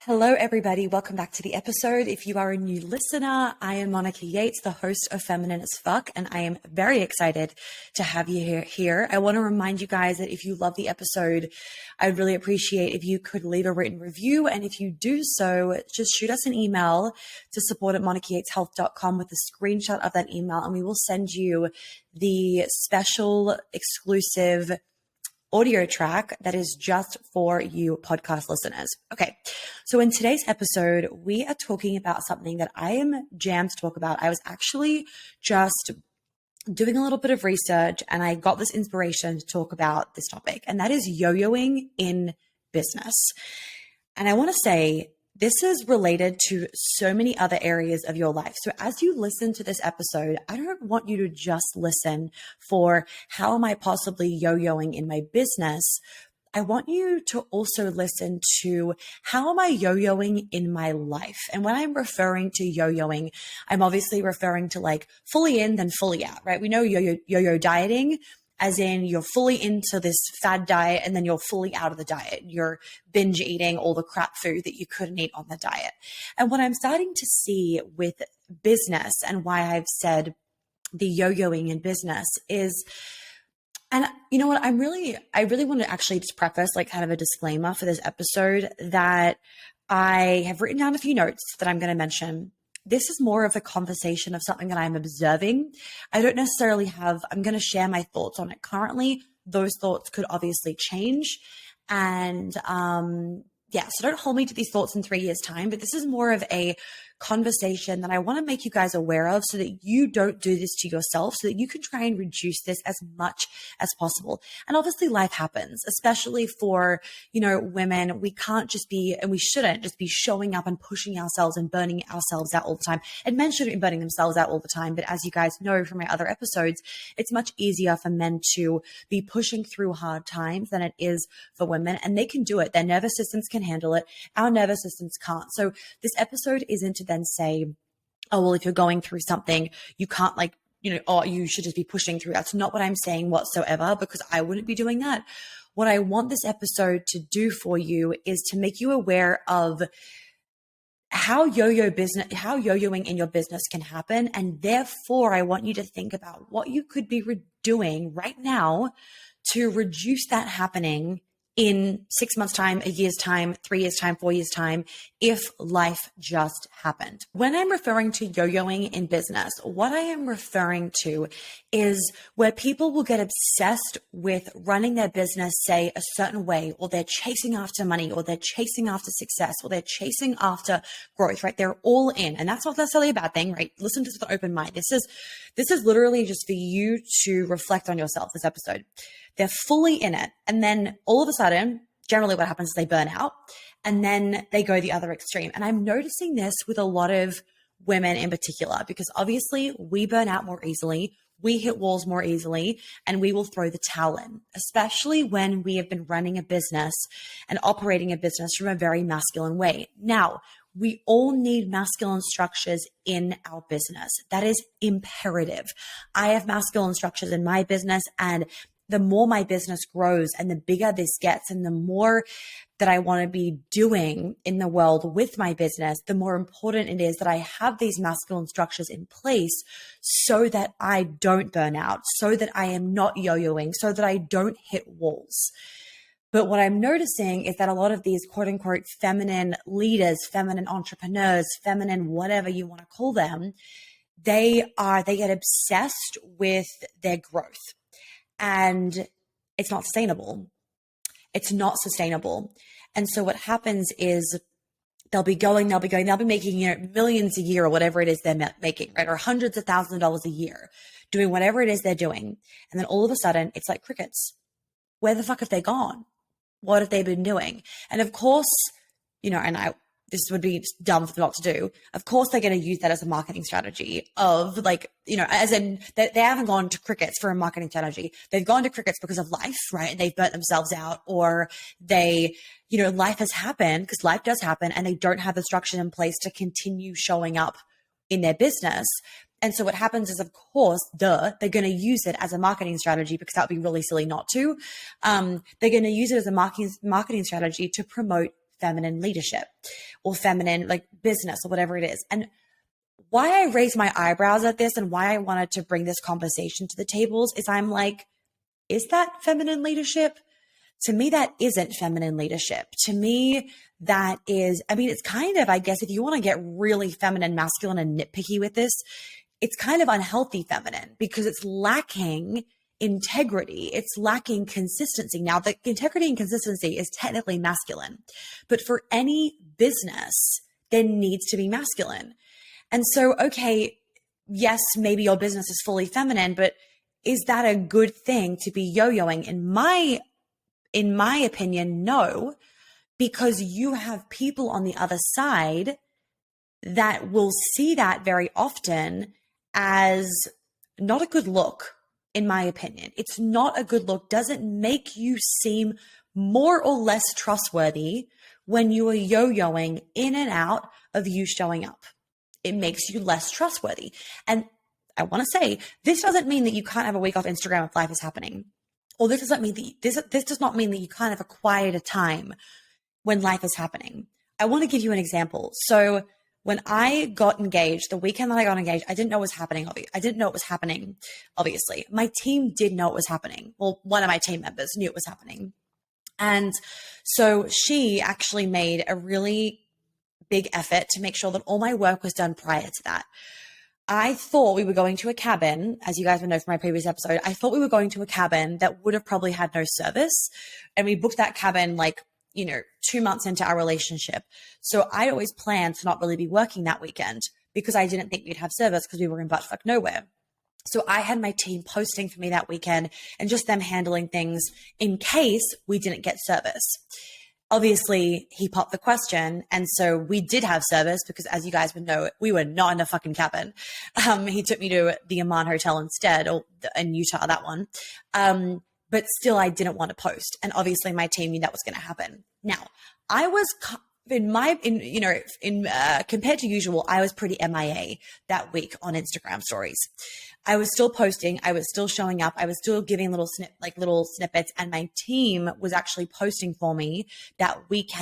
Hello, everybody. Welcome back to the episode. If you are a new listener, I am Monica Yates, the host of Feminine as Fuck, and I am very excited to have you here. I want to remind you guys that if you love the episode, I'd really appreciate if you could leave a written review. And if you do so, just shoot us an email to support@monicayateshealth.com with a screenshot of that email, and we will send you the special exclusive audio track that is just for you podcast listeners. Okay, so in today's episode, we are talking about something that I am jammed to talk about. I was actually just doing a little bit of research and I got this inspiration to talk about this topic, and that is yo-yoing in business. And I want to say, this is related to so many other areas of your life. So as you listen to this episode, I don't want you to just listen for how am I possibly yo-yoing in my business. I want you to also listen to how am I yo-yoing in my life? And when I'm referring to yo-yoing, I'm obviously referring to like fully in, then fully out, right? We know yo-yo dieting, as in you're fully into this fad diet and then you're fully out of the diet. You're binge eating all the crap food that you couldn't eat on the diet. And what I'm starting to see with business and why I've said the yo-yoing in business is, and you know what, I really want to actually just preface like kind of a disclaimer for this episode that I have written down a few notes that I'm going to mention. This is more of a conversation of something that I'm observing. I don't necessarily I'm going to share my thoughts on it currently. Those thoughts could obviously change. And so don't hold me to these thoughts in 3 years' time, but this is more of a conversation that I want to make you guys aware of so that you don't do this to yourself, so that you can try and reduce this as much as possible. And obviously life happens, especially for, women. We can't just be, and we shouldn't just be showing up and pushing ourselves and burning ourselves out all the time. And men shouldn't be burning themselves out all the time. But as you guys know from my other episodes, it's much easier for men to be pushing through hard times than it is for women. And they can do it. Their nervous systems can handle it. Our nervous systems can't. So this episode isn't to then say, oh, well, if you're going through something, you can't you should just be pushing through. That's not what I'm saying whatsoever, because I wouldn't be doing that. What I want this episode to do for you is to make you aware of how yo-yoing in your business can happen. And therefore, I want you to think about what you could be doing right now to reduce that happening in 6 months' time, a year's time, 3 years' time, 4 years' time, if life just happened. When I'm referring to yo-yoing in business, what I am referring to is where people will get obsessed with running their business, say, a certain way, or they're chasing after money, or they're chasing after success, or they're chasing after growth, right? They're all in. And that's not necessarily a bad thing, right? Listen to this with an open mind. This is literally just for you to reflect on yourself, this episode. They're fully in it. And then all of a sudden, generally what happens is they burn out and then they go the other extreme. And I'm noticing this with a lot of women in particular, because obviously we burn out more easily. We hit walls more easily, and we will throw the towel in, especially when we have been running a business and operating a business from a very masculine way. Now, we all need masculine structures in our business. That is imperative. I have masculine structures in my business, and the more my business grows and the bigger this gets and the more that I want to be doing in the world with my business, the more important it is that I have these masculine structures in place so that I don't burn out, so that I am not yo-yoing, so that I don't hit walls. But what I'm noticing is that a lot of these quote unquote feminine leaders, feminine entrepreneurs, feminine whatever you want to call them, they get obsessed with their growth. And it's not sustainable. It's not sustainable. And so what happens is they'll be making, millions a year or whatever it is they're making, right? Or hundreds of thousands of dollars a year doing whatever it is they're doing. And then all of a sudden it's like crickets. Where the fuck have they gone? What have they been doing? And of course, this would be dumb for them not to do. Of course, they're going to use that as a marketing strategy of as in they haven't gone to crickets for a marketing strategy. They've gone to crickets because of life, right? And they've burnt themselves out, or life has happened, because life does happen, and they don't have the structure in place to continue showing up in their business. And so what happens is, of course, they're going to use it as a marketing strategy, because that would be really silly not to. They're going to use it as a marketing strategy to promote feminine leadership or feminine like business or whatever it is. And why I raised my eyebrows at this and why I wanted to bring this conversation to the tables is I'm like, is that feminine leadership? To me, that isn't feminine leadership. To me, that is, I mean, it's kind of, I guess, if you want to get really feminine, masculine, and nitpicky with this, it's kind of unhealthy feminine because it's lacking integrity. It's lacking consistency. Now, the integrity and consistency is technically masculine, but for any business, there needs to be masculine. And so, okay, yes, maybe your business is fully feminine, but is that a good thing to be yo-yoing? In my opinion, no, because you have people on the other side that will see that very often as not a good look, in my opinion. It's not a good look. Doesn't make you seem more or less trustworthy when you are yo-yoing in and out of you showing up. It makes you less trustworthy. And I want to say, this doesn't mean that you can't have a week off Instagram if life is happening. Or this doesn't mean that this does not mean that you can't have a quieter time when life is happening. I want to give you an example. So when I got engaged, the weekend that I got engaged, I didn't know what was happening. I didn't know it was happening, obviously. My team did know it was happening. Well, one of my team members knew it was happening. And so she actually made a really big effort to make sure that all my work was done prior to that. I thought we were going to a cabin, as you guys would know from my previous episode. I thought we were going to a cabin that would have probably had no service. And we booked that cabin 2 months into our relationship. So I always planned to not really be working that weekend because I didn't think we'd have service because we were in buttfuck nowhere. So I had my team posting for me that weekend and just them handling things in case we didn't get service. Obviously, he popped the question. And so we did have service because, as you guys would know, we were not in a fucking cabin. He took me to the Amman Hotel instead, or in Utah, that one. But still, I didn't want to post. And obviously, my team knew that was going to happen. Now, I was compared to usual, I was pretty MIA that week on Instagram stories. I was still posting. I was still showing up. I was still giving little snippets, and my team was actually posting for me that week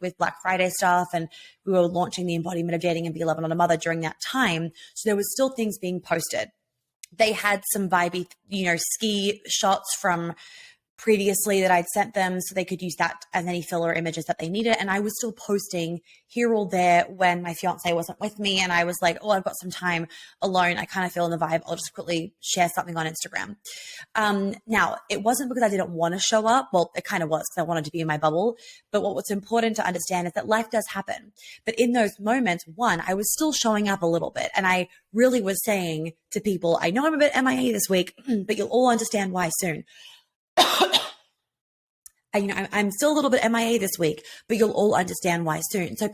with Black Friday stuff. And we were launching the embodiment of dating and be a lover, not a mother during that time. So there was still things being posted. They had some vibey, ski shots from previously that I'd sent them so they could use that as any filler images that they needed. And I was still posting here or there when my fiance wasn't with me. And I was like, oh, I've got some time alone. I kind of feel in the vibe. I'll just quickly share something on Instagram. Now, it wasn't because I didn't want to show up. Well, it kind of was because I wanted to be in my bubble. But what's important to understand is that life does happen. But in those moments, I was still showing up a little bit. And I really was saying to people, I know I'm a bit MIA this week, but you'll all understand why soon. I'm still a little bit MIA this week, but you'll all understand why soon. So I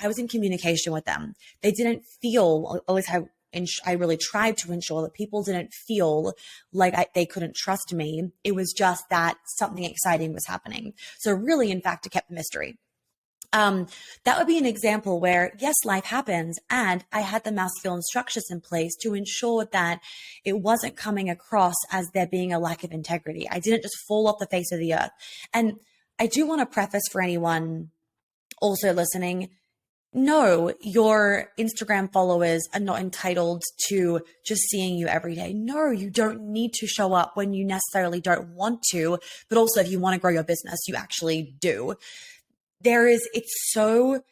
was in communication with them. They didn't feel, at least I really tried to ensure that people didn't feel like they couldn't trust me. It was just that something exciting was happening. So really, in fact, it kept the mystery. That would be an example where, yes, life happens. And I had the masculine structures in place to ensure that it wasn't coming across as there being a lack of integrity. I didn't just fall off the face of the earth. And I do want to preface for anyone also listening, no, your Instagram followers are not entitled to just seeing you every day. No, you don't need to show up when you necessarily don't want to, but also if you want to grow your business, you actually do. It's so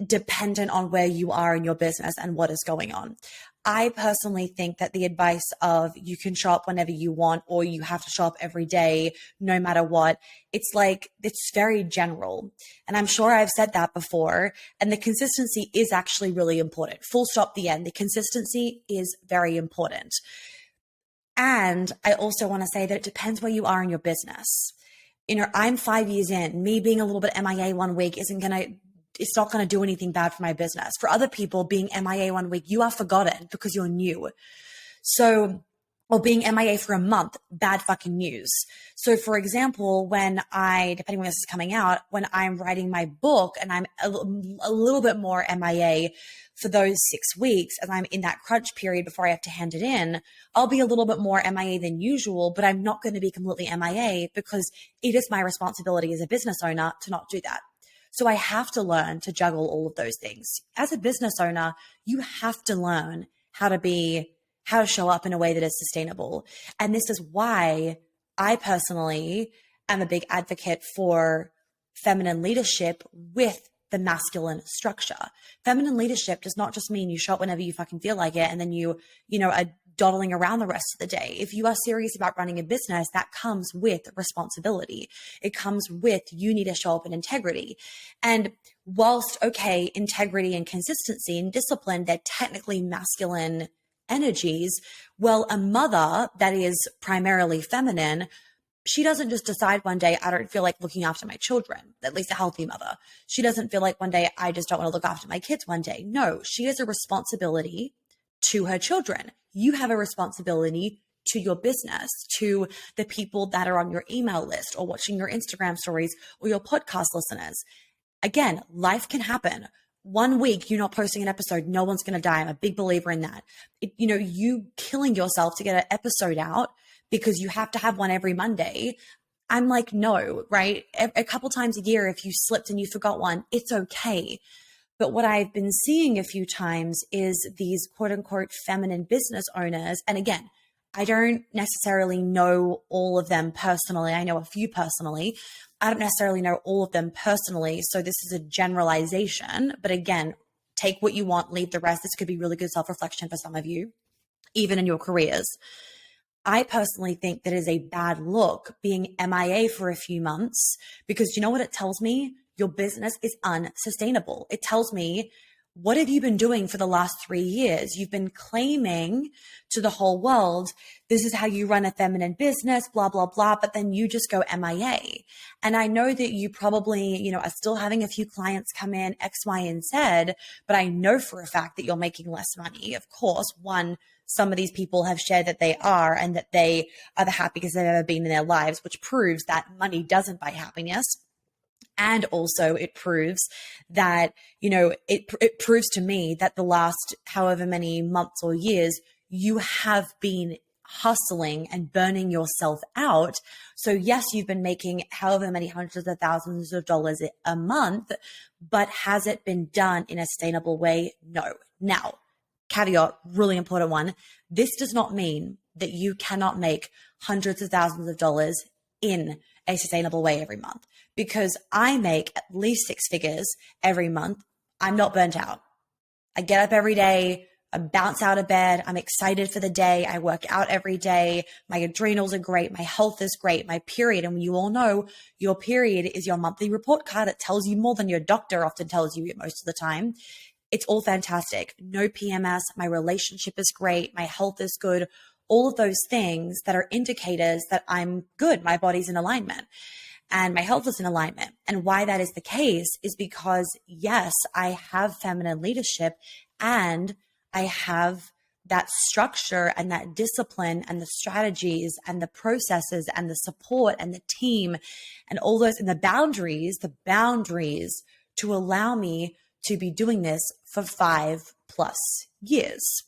dependent on where you are in your business and what is going on. I personally think that the advice of you can show up whenever you want, or you have to show up every day, no matter what, it's very general. And I'm sure I've said that before. And the consistency is actually really important. Full stop, the end. The consistency is very important. And I also want to say that it depends where you are in your business. I'm 5 years in. Me being a little bit MIA 1 week it's not going to do anything bad for my business. For other people, being MIA 1 week, you are forgotten because you're new. So, or being MIA for a month, bad fucking news. So for example, depending when this is coming out, when I'm writing my book and I'm a little bit more MIA for those 6 weeks, as I'm in that crunch period before I have to hand it in, I'll be a little bit more MIA than usual, but I'm not going to be completely MIA because it is my responsibility as a business owner to not do that. So I have to learn to juggle all of those things. As a business owner, you have to learn how to show up in a way that is sustainable. And this is why I personally am a big advocate for feminine leadership with the masculine structure. Feminine leadership does not just mean you show up whenever you fucking feel like it and then you are dawdling around the rest of the day. If you are serious about running a business, that comes with responsibility. It comes with, you need to show up in integrity. And whilst, okay, integrity and consistency and discipline, they're technically masculine energies, well, a mother that is primarily feminine, she doesn't just decide one day, I don't feel like looking after my children, at least a healthy mother. She doesn't feel like one day, I just don't want to look after my kids one day. No, she has a responsibility to her children. You have a responsibility to your business, to the people that are on your email list or watching your Instagram stories or your podcast listeners. Again, life can happen. 1 week, you're not posting an episode, no one's going to die. I'm a big believer in that. You killing yourself to get an episode out because you have to have one every Monday. I'm like, no, right? A couple times a year, if you slipped and you forgot one, it's okay. But what I've been seeing a few times is these quote unquote feminine business owners. And again, I don't necessarily know all of them personally. I know a few personally. I don't necessarily know all of them personally. So this is a generalization. But again, take what you want, leave the rest. This could be really good self-reflection for some of you, even in your careers. I personally think that is a bad look being MIA for a few months because you know what it tells me? Your business is unsustainable. It tells me, what have you been doing for the last 3 years? You've been claiming to the whole world, this is how you run a feminine business, blah, blah, blah, but then you just go MIA. And I know that you probably, are still having a few clients come in X, Y, and Z, but I know for a fact that you're making less money. Of course, some of these people have shared that they are and that they are the happiest they've ever been in their lives, which proves that money doesn't buy happiness. And also it proves that, it proves to me that the last however many months or years, you have been hustling and burning yourself out. So yes, you've been making however many hundreds of thousands of dollars a month, but has it been done in a sustainable way? No. Now, caveat, really important one. This does not mean that you cannot make hundreds of thousands of dollars in a sustainable way every month, because I make at least 6 figures every month. I'm not burnt out. I get up every day. I bounce out of bed. I'm excited for the day. I work out every day. My adrenals are great. My health is great. My period, and you all know your period is your monthly report card. It tells you more than your doctor often tells you most of the time. It's all fantastic. No PMS. My relationship is great. My health is good. All of those things that are indicators that I'm good. My body's in alignment and my health is in alignment. And why that is the case is because, yes, I have feminine leadership and I have that structure and that discipline and the strategies and the processes and the support and the team and all those, and the boundaries to allow me to be doing this for 5+ years.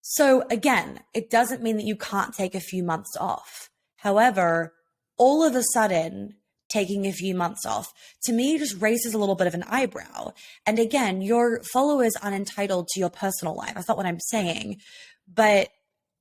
So again, it doesn't mean that you can't take a few months off. However, all of a sudden, taking a few months off, to me, just raises a little bit of an eyebrow. And again, your followers aren't entitled to your personal life. That's not what I'm saying. But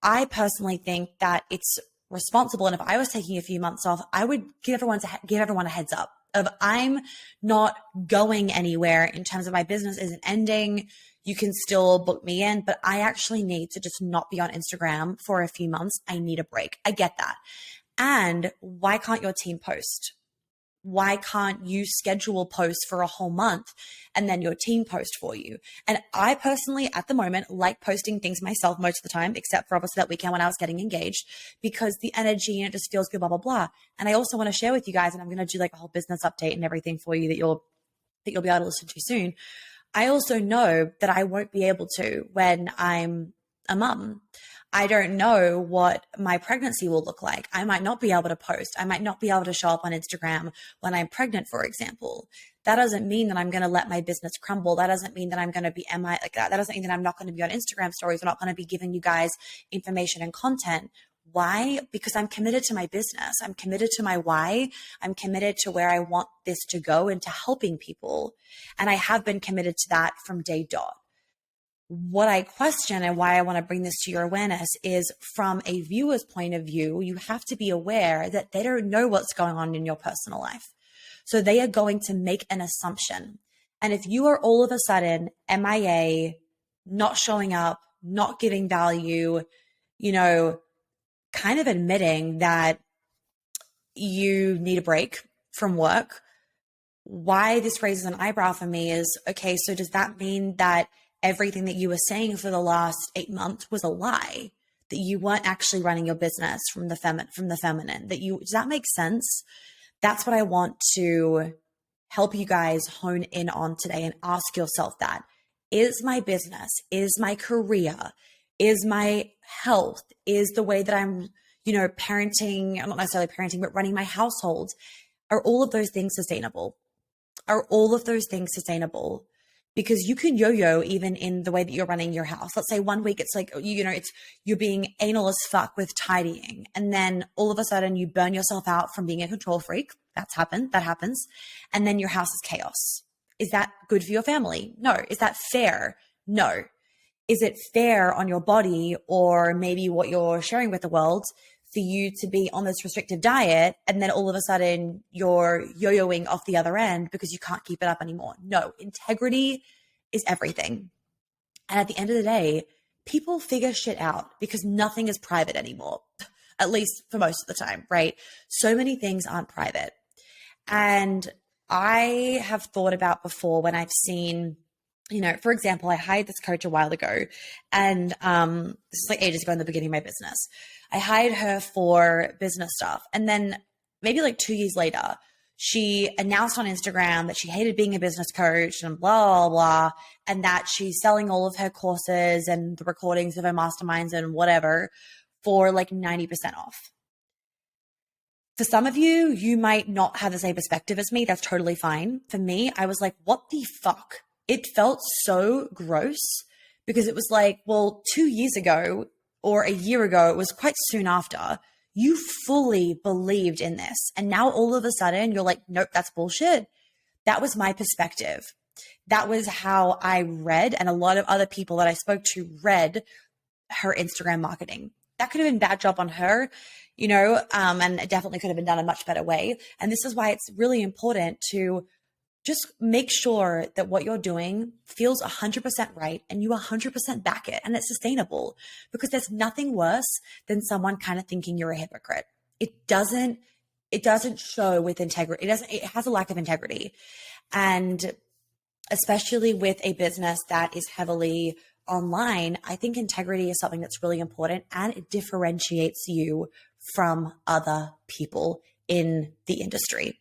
I personally think that it's responsible. And if I was taking a few months off, I would give everyone a heads up of, I'm not going anywhere in terms of my business isn't ending. You can still book me in, but I actually need to just not be on Instagram for a few months. I need a break. I get that. And why can't your team post? Why can't you schedule posts for a whole month and then your team post for you? And I personally, at the moment, like posting things myself most of the time, except for obviously that weekend when I was getting engaged, because the energy and it just feels good, blah, blah, blah. And I also want to share with you guys, and I'm going to do like a whole business update and everything for you that you'll be able to listen to soon. I also know that I won't be able to when I'm a mum. I don't know what my pregnancy will look like. I might not be able to post. I might not be able to show up on Instagram when I'm pregnant, for example. That doesn't mean that I'm going to let my business crumble. That doesn't mean that I'm going to be like that. That doesn't mean that I'm not going to be on Instagram stories. I'm not going to be giving you guys information and content. Why? Because I'm committed to my business. I'm committed to my why. I'm committed to where I want this to go and to helping people. And I have been committed to that from day dot. What I question and why I want to bring this to your awareness is from a viewer's point of view, you have to be aware that they don't know what's going on in your personal life. So they are going to make an assumption. And if you are all of a sudden MIA, not showing up, not giving value, kind of admitting that you need a break from work, why this raises an eyebrow for me is, okay, so does that mean that everything that you were saying for the last 8 months was a lie? That you weren't actually running your business from the feminine? Does that make sense? That's what I want to help you guys hone in on today, and ask yourself that. Is my business, is my career, is my health, is the way that I'm, parenting, not necessarily parenting, but running my household, are all of those things sustainable? Are all of those things sustainable? Because you can yo-yo even in the way that you're running your house. Let's say one week it's like, you're being anal as fuck with tidying. And then all of a sudden you burn yourself out from being a control freak. That happens. And then your house is chaos. Is that good for your family? No. Is that fair? No. Is it fair on your body, or maybe what you're sharing with the world, for you to be on this restrictive diet and then all of a sudden you're yo-yoing off the other end because you can't keep it up anymore? No, integrity is everything. And at the end of the day, people figure shit out because nothing is private anymore, at least for most of the time, right? So many things aren't private. And I have thought about before when I've seen, for example, I hired this coach a while ago, and this is like ages ago in the beginning of my business. I hired her for business stuff. And then maybe like 2 years later, she announced on Instagram that she hated being a business coach and blah, blah, blah, and that she's selling all of her courses and the recordings of her masterminds and whatever for like 90% off. For some of you, you might not have the same perspective as me. That's totally fine. For me, I was like, what the fuck? It felt so gross, because it was like, well, 2 years ago or a year ago, it was quite soon after, you fully believed in this. And now all of a sudden you're like, nope, that's bullshit. That was my perspective. That was how I read, and a lot of other people that I spoke to read her Instagram marketing. That could have been a bad job on her, and it definitely could have been done a much better way. And this is why it's really important to just make sure that what you're doing feels 100% right and you 100% back it and it's sustainable, because there's nothing worse than someone kind of thinking you're a hypocrite. It doesn't show with integrity. It has a lack of integrity. And especially with a business that is heavily online, I think integrity is something that's really important, and it differentiates you from other people in the industry.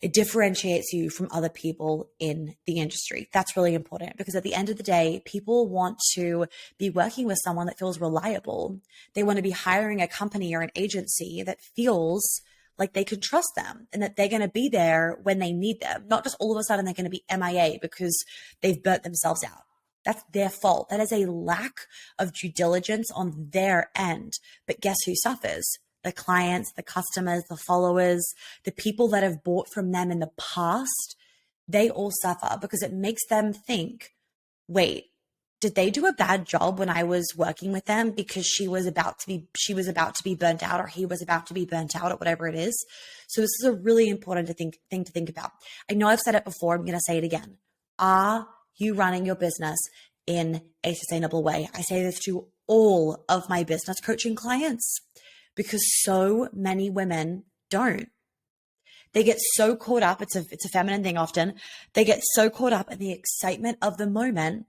It differentiates you from other people in the industry. That's really important, because at the end of the day, people want to be working with someone that feels reliable. They want to be hiring a company or an agency that feels like they can trust them and that they're going to be there when they need them. Not just all of a sudden they're going to be MIA because they've burnt themselves out. That's their fault. That is a lack of due diligence on their end. But guess who suffers? The clients, the customers, the followers, the people that have bought from them in the past. They all suffer, because it makes them think, wait, did they do a bad job when I was working with them because she was about to be burnt out, or he was about to be burnt out, or whatever it is. So this is a really important thing to think about. I know I've said it before. I'm going to say it again. Are you running your business in a sustainable way? I say this to all of my business coaching clients, because so many women don't. They get so caught up. It's a feminine thing often. They get so caught up in the excitement of the moment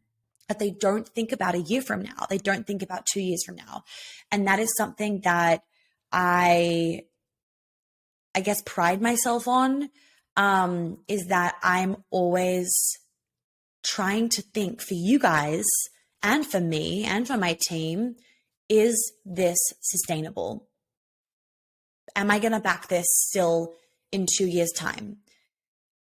that they don't think about a year from now. They don't think about 2 years from now. And that is something that I guess pride myself on, is that I'm always trying to think for you guys and for me and for my team is this sustainable? Am I going to back this still in 2 years' time?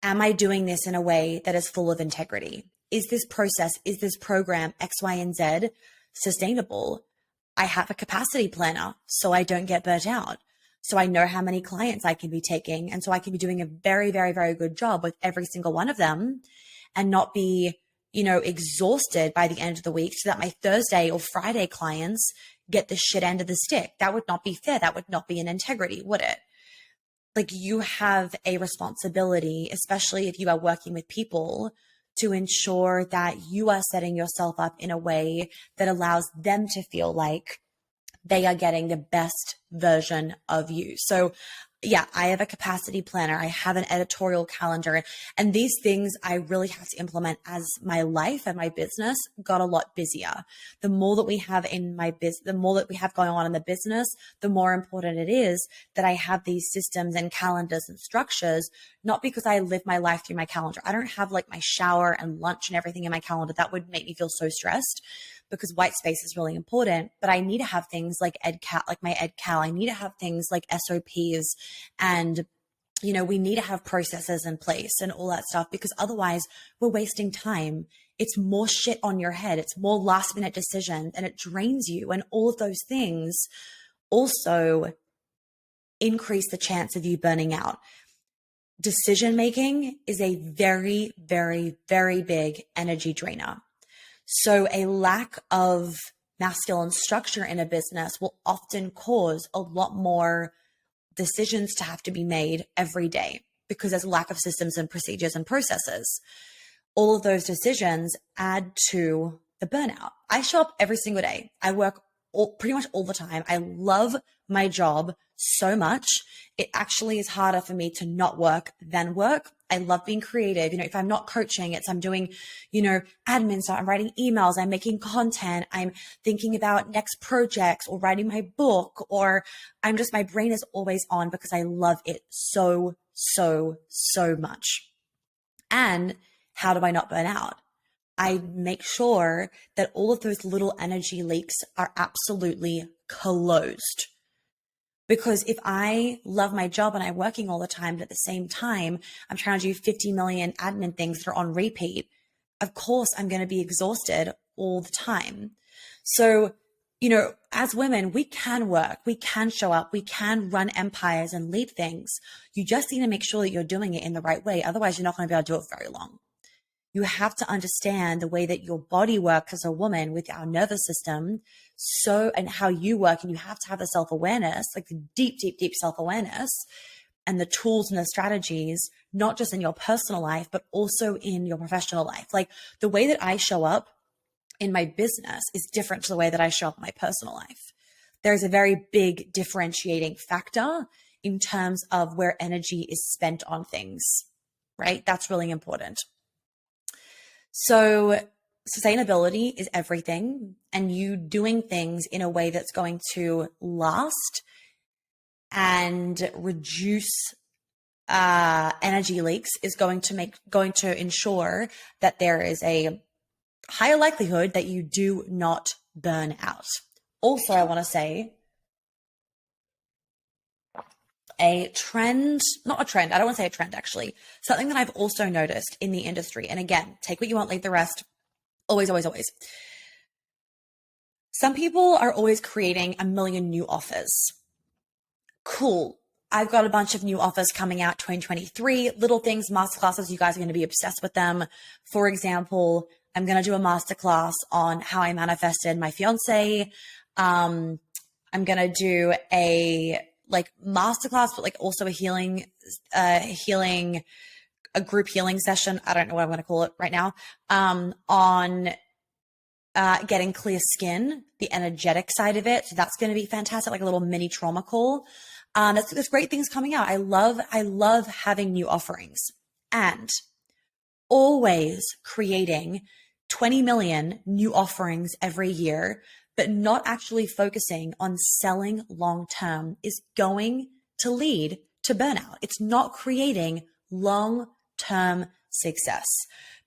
Am I doing this in a way that is full of integrity? Is this process, is this program X, Y, and Z sustainable? I have a capacity planner so I don't get burnt out. So I know how many clients I can be taking. And so I can be doing a very, very, very good job with every single one of them and not be, exhausted by the end of the week so that my Thursday or Friday clients get the shit end of the stick. That would not be fair. That would not be an integrity, would it? Like, you have a responsibility, especially if you are working with people, to ensure that you are setting yourself up in a way that allows them to feel like they are getting the best version of you. So yeah, I have a capacity planner. I have an editorial calendar, and these things I really have to implement as my life and my business got a lot busier. The more that we have in my business, the more that we have going on in the business, the more important it is that I have these systems and calendars and structures, not because I live my life through my calendar. I don't have like my shower and lunch and everything in my calendar. That would make me feel so stressed, because white space is really important. But I need to have things like my EdCal. I need to have things like SOPs, and we need to have processes in place and all that stuff, because otherwise we're wasting time. It's more shit on your head. It's more last minute decisions, and it drains you. And all of those things also increase the chance of you burning out. Decision making is a very, very, very big energy drainer. So a lack of masculine structure in a business will often cause a lot more decisions to have to be made every day, because there's a lack of systems and procedures and processes. All of those decisions add to the burnout. I show up every single day. I work pretty much all the time. I love my job so much. It actually is harder for me to not work than work. I love being creative. If I'm not coaching, I'm doing, admin stuff. I'm writing emails. I'm making content. I'm thinking about next projects or writing my book, or my brain is always on because I love it so, so, so much. And how do I not burn out? I make sure that all of those little energy leaks are absolutely closed. Because if I love my job and I'm working all the time, but at the same time, I'm trying to do 50 million admin things that are on repeat, of course, I'm going to be exhausted all the time. So, as women, we can work, we can show up, we can run empires and lead things. You just need to make sure that you're doing it in the right way. Otherwise, you're not going to be able to do it very long. You have to understand the way that your body works as a woman with our nervous system, and how you work. And you have to have the self-awareness, like the deep, deep, deep self-awareness, and the tools and the strategies, not just in your personal life, but also in your professional life. Like, the way that I show up in my business is different to the way that I show up in my personal life. There's a very big differentiating factor in terms of where energy is spent on things, right? That's really important. So sustainability is everything, and you doing things in a way that's going to last and reduce energy leaks is going to ensure that there is a higher likelihood that you do not burn out. Also, I want to say not a trend. I don't want to say a trend, actually. Something that I've also noticed in the industry. And again, take what you want, leave the rest. Always, always, always. Some people are always creating a million new offers. Cool. I've got a bunch of new offers coming out 2023, little things, masterclasses. You guys are going to be obsessed with them. For example, I'm going to do a masterclass on how I manifested my fiance. I'm going to do a masterclass, but also a group healing session. I don't know what I'm going to call it right now. On getting clear skin, the energetic side of it. So that's going to be fantastic, like a little mini trauma call. There's great things coming out. I love having new offerings, and always creating 20 million new offerings every year, but not actually focusing on selling long-term is going to lead to burnout. It's not creating long-term success.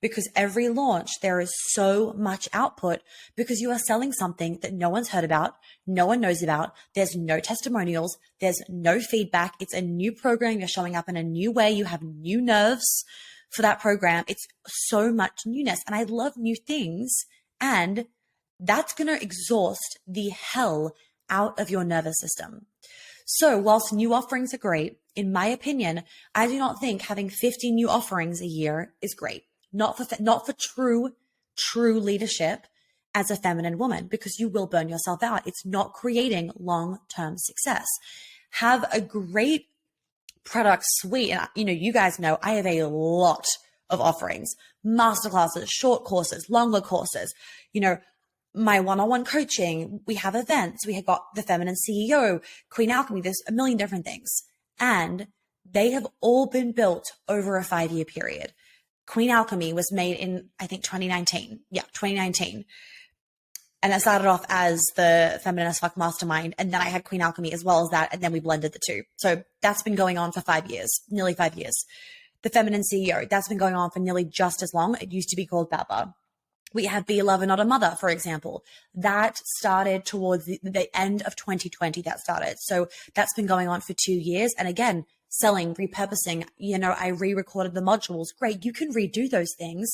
Because every launch, there is so much output because you are selling something that no one's heard about, no one knows about. There's no testimonials, there's no feedback. It's a new program. You're showing up in a new way. You have new nerves for that program. It's so much newness. And I love new things. And that's going to exhaust the hell out of your nervous system. So whilst new offerings are great, in my opinion, I do not think having 50 new offerings a year is great. Not for true leadership as a feminine woman, because you will burn yourself out. It's not creating long-term success. Have a great product suite. And you guys know I have a lot of offerings, masterclasses, short courses, longer courses, my one-on-one coaching. We have events. We have got the Feminine CEO, Queen Alchemy. There's a million different things. And they have all been built over a 5-year period. Queen Alchemy was made in, I think, 2019. Yeah, 2019. And it started off as the Feminine as Fuck Mastermind. And then I had Queen Alchemy as well as that. And then we blended the two. So that's been going on for 5 years, nearly 5 years. The Feminine CEO, that's been going on for nearly just as long. It used to be called Baba. We have Be a Lover, Not a Mother, for example. That started towards the end of 2020 that started. So that's been going on for 2 years. And again, selling, repurposing, I re-recorded the modules. Great. You can redo those things.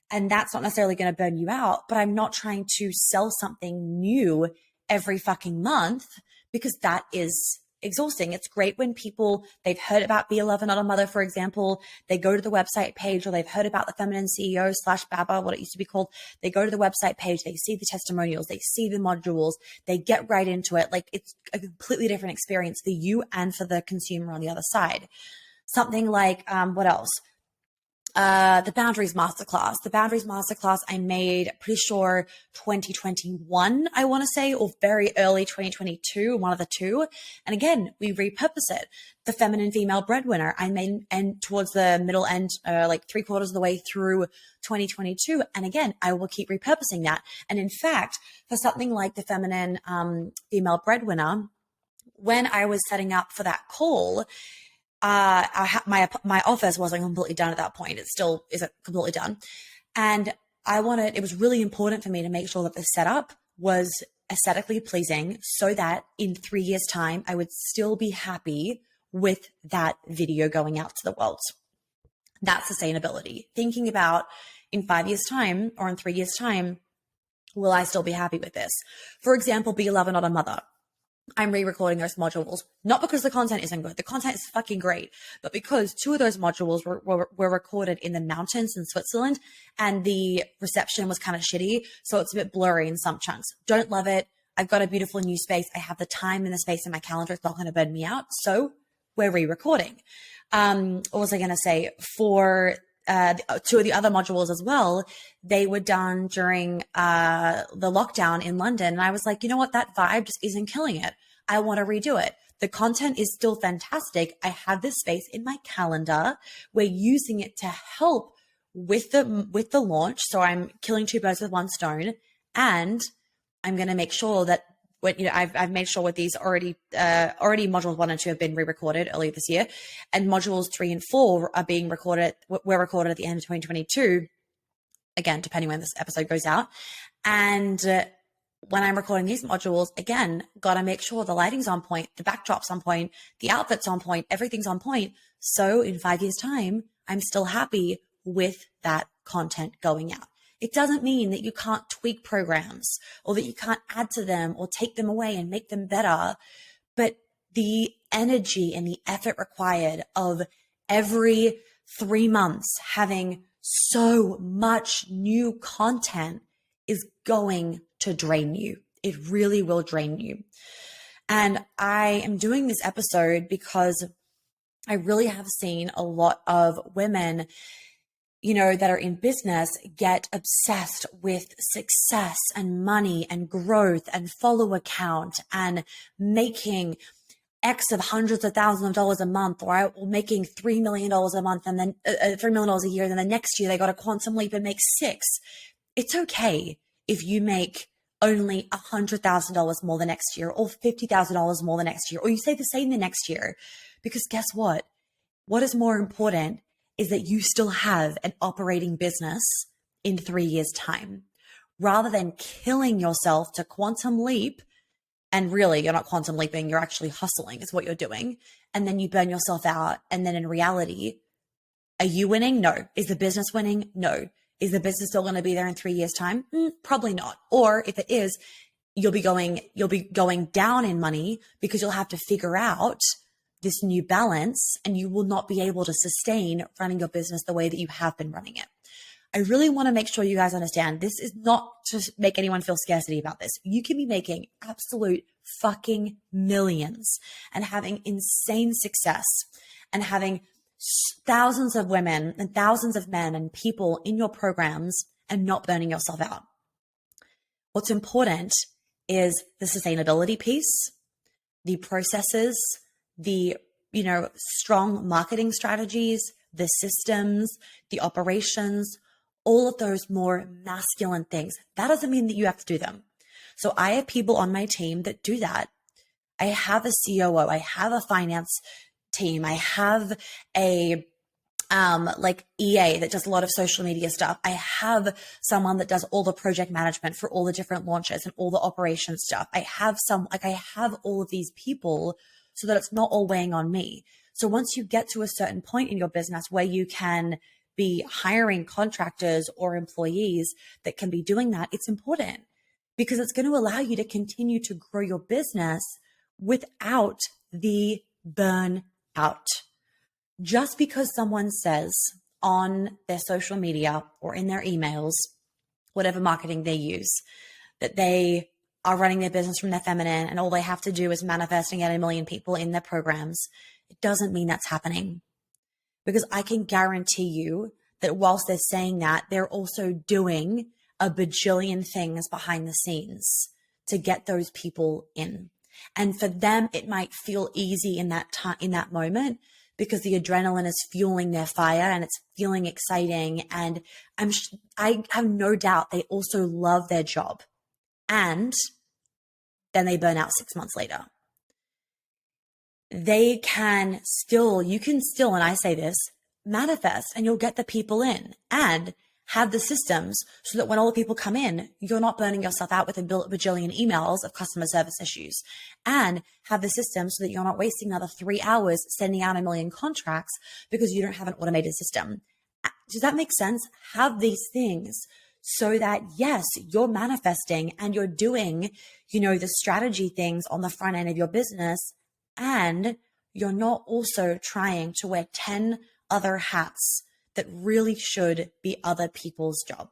And that's not necessarily going to burn you out, but I'm not trying to sell something new every fucking month because that is exhausting. It's great when they've heard about Be a Lover, Not a Mother, for example, they go to the website page, or they've heard about the Feminine CEO / Baba, what it used to be called. They go to the website page, they see the testimonials, they see the modules, they get right into it. Like, it's a completely different experience for you and for the consumer on the other side. Something like, what else? The Boundaries Masterclass. The Boundaries Masterclass I made, pretty sure 2021, I want to say, or very early 2022, one of the two. And again, we repurpose it. The Feminine Female Breadwinner I made, and towards the middle end, like 3/4 of the way through 2022. And again, I will keep repurposing that. And in fact, for something like the Feminine Female Breadwinner, when I was setting up for that call, my office wasn't completely done at that point. It still isn't completely done. And it was really important for me to make sure that the setup was aesthetically pleasing so that in 3 years' time, I would still be happy with that video going out to the world. That's sustainability. Thinking about in 5 years' time or in 3 years' time, will I still be happy with this? For example, Be a Lover, Not a Mother. I'm re-recording those modules, not because the content isn't good. The content is fucking great, but because 2 of those modules were recorded in the mountains in Switzerland, and the reception was kind of shitty. So it's a bit blurry in some chunks. Don't love it. I've got a beautiful new space. I have the time and the space in my calendar. It's not going to burn me out. So we're re-recording. What was I going to say? For 2 of the other modules as well, they were done during the lockdown in London. And I was like, you know what? That vibe just isn't killing it. I want to redo it. The content is still fantastic. I have this space in my calendar. We're using it to help with the launch. So I'm killing 2 birds with 1 stone. And I'm going to make sure that I've made sure with these already modules 1 and 2 have been re-recorded earlier this year, and modules 3 and 4 are being recorded. Were recorded at the end of 2022. Again, depending when this episode goes out. And when I'm recording these modules, again, got to make sure the lighting's on point, the backdrop's on point, the outfit's on point, everything's on point. So in 5 years' time, I'm still happy with that content going out. It doesn't mean that you can't tweak programs or that you can't add to them or take them away and make them better. But the energy and the effort required of every 3 months having so much new content is going to drain you. It really will drain you. And I am doing this episode because I really have seen a lot of women that are in business get obsessed with success and money and growth and follower count and making X of hundreds of thousands of dollars a month, or making $3 million a month and then $3 million a year. And then the next year they got a quantum leap and make 6. It's okay if you make only $100,000 more the next year, or $50,000 more the next year, or you say the same the next year, because guess what? What is more important is that you still have an operating business in 3 years' time, rather than killing yourself to quantum leap. And really, you're not quantum leaping, you're actually hustling, is what you're doing. And then you burn yourself out. And then in reality, are you winning? No. Is the business winning? No. Is the business still going to be there in 3 years' time? Probably not. Or if it is, you'll be going down in money because you'll have to figure out this new balance, and you will not be able to sustain running your business the way that you have been running it. I really want to make sure you guys understand this is not to make anyone feel scarcity about this. You can be making absolute fucking millions and having insane success and having thousands of women and thousands of men and people in your programs and not burning yourself out. What's important is the sustainability piece, the processes, the strong marketing strategies, the systems, the operations, all of those more masculine things. That doesn't mean that you have to do them. So I have people on my team that do that. I have a COO, I have a finance team, I have a EA that does a lot of social media stuff. I have someone that does all the project management for all the different launches and all the operation stuff. I have all of these people so that it's not all weighing on me. So once you get to a certain point in your business where you can be hiring contractors or employees that can be doing that, it's important because it's going to allow you to continue to grow your business without the burnout. Just because someone says on their social media or in their emails, whatever marketing they use, that they are running their business from their feminine and all they have to do is manifest and get 1 million people in their programs, it doesn't mean that's happening. Because I can guarantee you that whilst they're saying that, they're also doing a bajillion things behind the scenes to get those people in. And for them, it might feel easy in that time, in that moment, because the adrenaline is fueling their fire and it's feeling exciting. And I have no doubt they also love their job. And then they burn out 6 months later. You can still, and I say this, manifest and you'll get the people in and have the systems so that when all the people come in, you're not burning yourself out with a bajillion emails of customer service issues, and have the systems so that you're not wasting another 3 hours sending out 1 million contracts because you don't have an automated system. Does that make sense? Have these things so that, yes, you're manifesting and you're doing, the strategy things on the front end of your business, and you're not also trying to wear 10 other hats that really should be other people's job.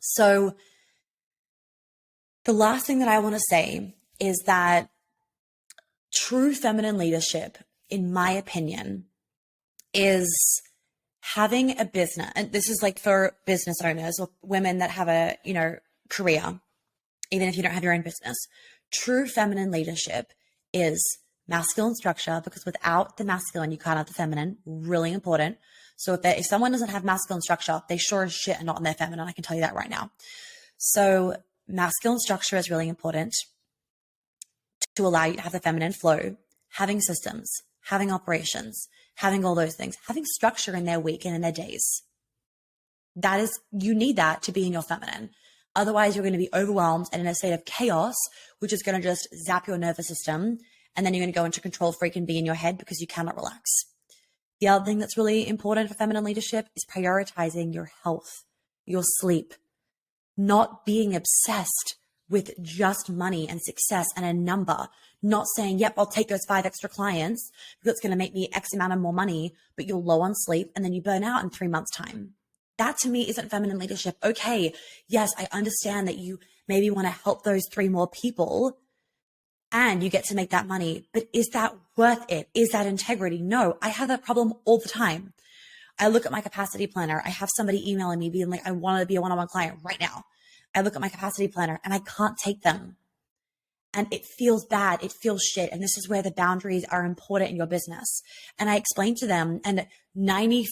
So the last thing that I want to say is that true feminine leadership, in my opinion, is having a business. And this is like for business owners or women that have a, career, even if you don't have your own business. True feminine leadership is masculine structure, because without the masculine, you can't have the feminine. Really important. So if someone doesn't have masculine structure, they sure as shit are not in their feminine. I can tell you that right now. So masculine structure is really important to allow you to have the feminine flow, having systems, having operations, having all those things, having structure in their week and in their days. You need that to be in your feminine. Otherwise, you're going to be overwhelmed and in a state of chaos, which is going to just zap your nervous system. And then you're going to go into control freak and be in your head because you cannot relax. The other thing that's really important for feminine leadership is prioritizing your health, your sleep, not being obsessed with just money and success and a number, not saying, yep, I'll take those 5 extra clients because it's going to make me X amount of more money, but you're low on sleep and then you burn out in 3 months' time. That to me isn't feminine leadership. Okay, yes, I understand that you maybe want to help those 3 more people and you get to make that money, but is that worth it? Is that integrity? No, I have that problem all the time. I look at my capacity planner. I have somebody emailing me being like, I want to be a one-on-one client right now. I look at my capacity planner and I can't take them. And it feels bad. It feels shit. And this is where the boundaries are important in your business. And I explained to them, and 99%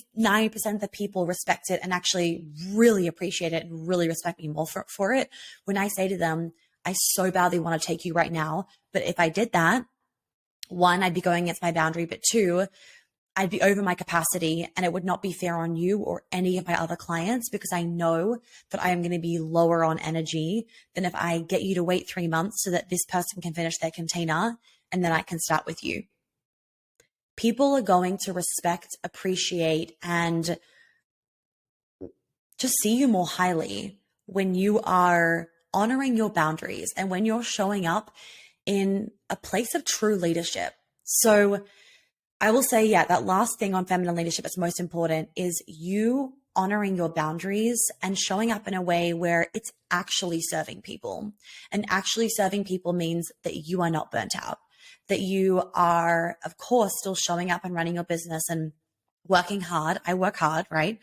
of the people respect it and actually really appreciate it and really respect me more for it. When I say to them, I so badly want to take you right now, but if I did that, 1, I'd be going against my boundary, but 2, I'd be over my capacity and it would not be fair on you or any of my other clients, because I know that I am going to be lower on energy than if I get you to wait 3 months so that this person can finish their container and then I can start with you. People are going to respect, appreciate, and just see you more highly when you are honoring your boundaries and when you're showing up in a place of true leadership. So I will say, yeah, that last thing on feminine leadership that's most important is you honoring your boundaries and showing up in a way where it's actually serving people. And actually serving people means that you are not burnt out, that you are, of course, still showing up and running your business and working hard. I work hard, right?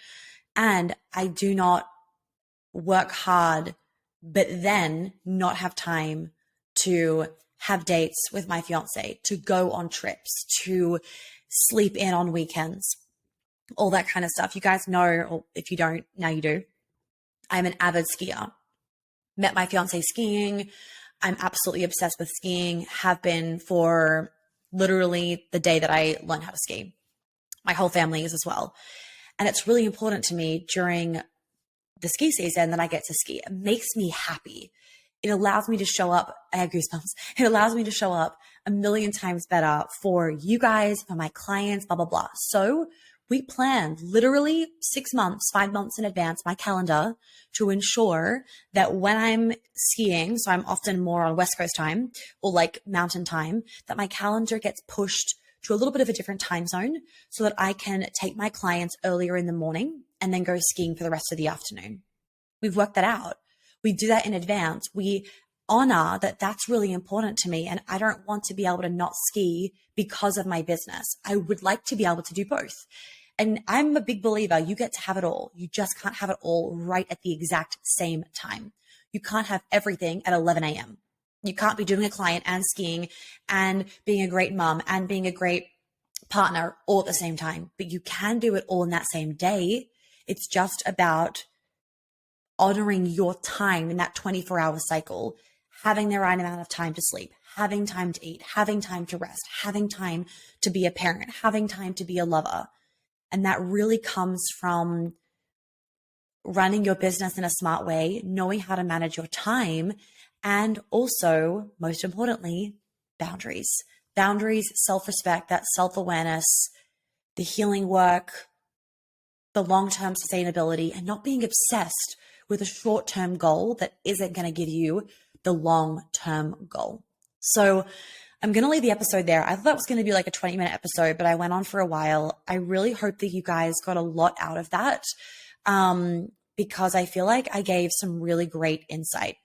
And I do not work hard, but then not have time to have dates with my fiance, to go on trips, to sleep in on weekends, all that kind of stuff. You guys know, or if you don't, now you do. I'm an avid skier. Met my fiance skiing. I'm absolutely obsessed with skiing, have been for literally the day that I learned how to ski. My whole family is as well. And it's really important to me during the ski season that I get to ski. It makes me happy. It allows me to show up. I have goosebumps. It allows me to show up a million times better for you guys, for my clients, blah, blah, blah. So we planned literally 6 months, 5 months in advance, my calendar, to ensure that when I'm skiing, so I'm often more on West Coast time or like mountain time, that my calendar gets pushed to a little bit of a different time zone so that I can take my clients earlier in the morning and then go skiing for the rest of the afternoon. We've worked that out. We do that in advance. We honor that that's really important to me. And I don't want to be able to not ski because of my business. I would like to be able to do both. And I'm a big believer, you get to have it all. You just can't have it all right at the exact same time. You can't have everything at 11 a.m. You can't be doing a client and skiing and being a great mom and being a great partner all at the same time. But you can do it all in that same day. It's just about honoring your time in that 24-hour cycle, having the right amount of time to sleep, having time to eat, having time to rest, having time to be a parent, having time to be a lover. And that really comes from running your business in a smart way, knowing how to manage your time, and also, most importantly, boundaries. Boundaries, self-respect, that self-awareness, the healing work, the long-term sustainability, and not being obsessed with a short-term goal that isn't going to give you the long-term goal. So I'm going to leave the episode there. I thought that was going to be like a 20-minute episode, but I went on for a while. I really hope that you guys got a lot out of that, because I feel like I gave some really great insight.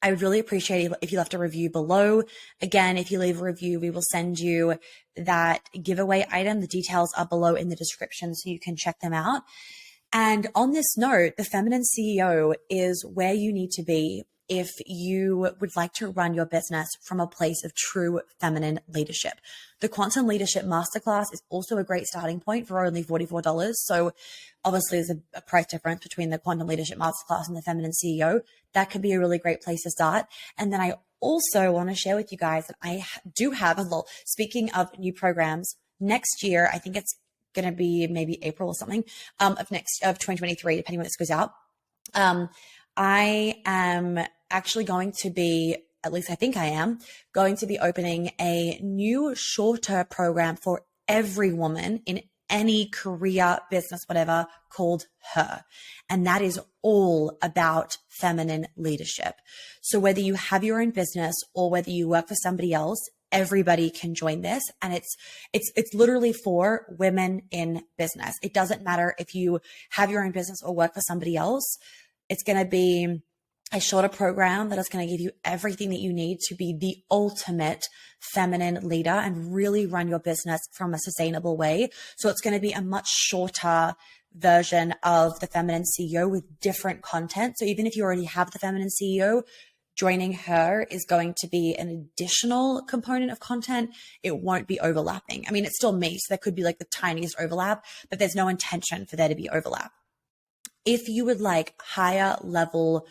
I would really appreciate it if you left a review below. Again, if you leave a review, we will send you that giveaway item. The details are below in the description so you can check them out. And on this note, the Feminine CEO is where you need to be if you would like to run your business from a place of true feminine leadership. The Quantum Leadership Masterclass is also a great starting point for only $44. So obviously there's a price difference between the Quantum Leadership Masterclass and the Feminine CEO. That could be a really great place to start. And then I also want to share with you guys that I do have speaking of new programs, next year, I think it's going to be maybe April or something of 2023, depending when this goes out. I am actually going to be, at least I think I am, going to be opening a new shorter program for every woman in any career, business, whatever, called Her. And that is all about feminine leadership. So whether you have your own business or whether you work for somebody else, everybody can join this. And it's literally for women in business. It doesn't matter if you have your own business or work for somebody else. It's going to be a shorter program that is going to give you everything that you need to be the ultimate feminine leader and really run your business from a sustainable way. So it's going to be a much shorter version of the Feminine CEO with different content. So even if you already have the Feminine CEO, joining Her is going to be an additional component of content. It won't be overlapping. I mean, it's still me, so there could be like the tiniest overlap, but there's no intention for there to be overlap. If you would like higher level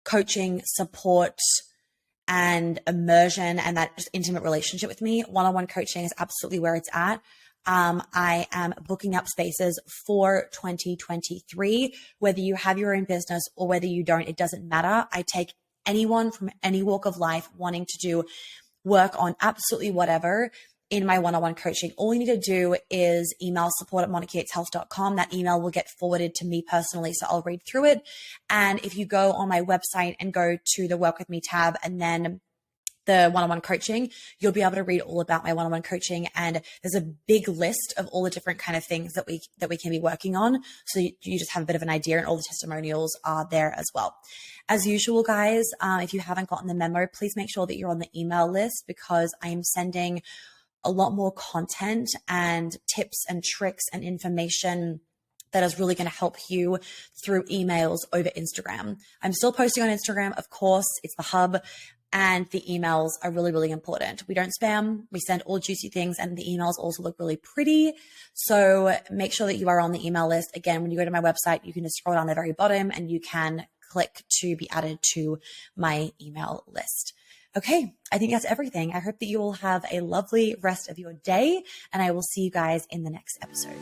coaching, support, and immersion and that just intimate relationship with me, one-on-one coaching is absolutely where it's at. I am booking up spaces for 2023. Whether you have your own business or whether you don't, it doesn't matter. I take anyone from any walk of life wanting to do work on absolutely whatever in my one-on-one coaching. All you need to do is email support@monicayateshealth.com. That email will get forwarded to me personally, so I'll read through it. And if you go on my website and go to the Work With Me tab and then the one-on-one coaching, you'll be able to read all about my one-on-one coaching. And there's a big list of all the different kind of things that we can be working on. So you just have a bit of an idea, and all the testimonials are there as well. As usual, guys, if you haven't gotten the memo, please make sure that you're on the email list, because I am sending a lot more content and tips and tricks and information that is really going to help you through emails over Instagram. I'm still posting on Instagram, of course, it's the hub. And the emails are really, really important. We don't spam. We send all juicy things, and the emails also look really pretty. So make sure that you are on the email list. Again, when you go to my website, you can just scroll down the very bottom and you can click to be added to my email list. Okay, I think that's everything. I hope that you will have a lovely rest of your day, and I will see you guys in the next episode.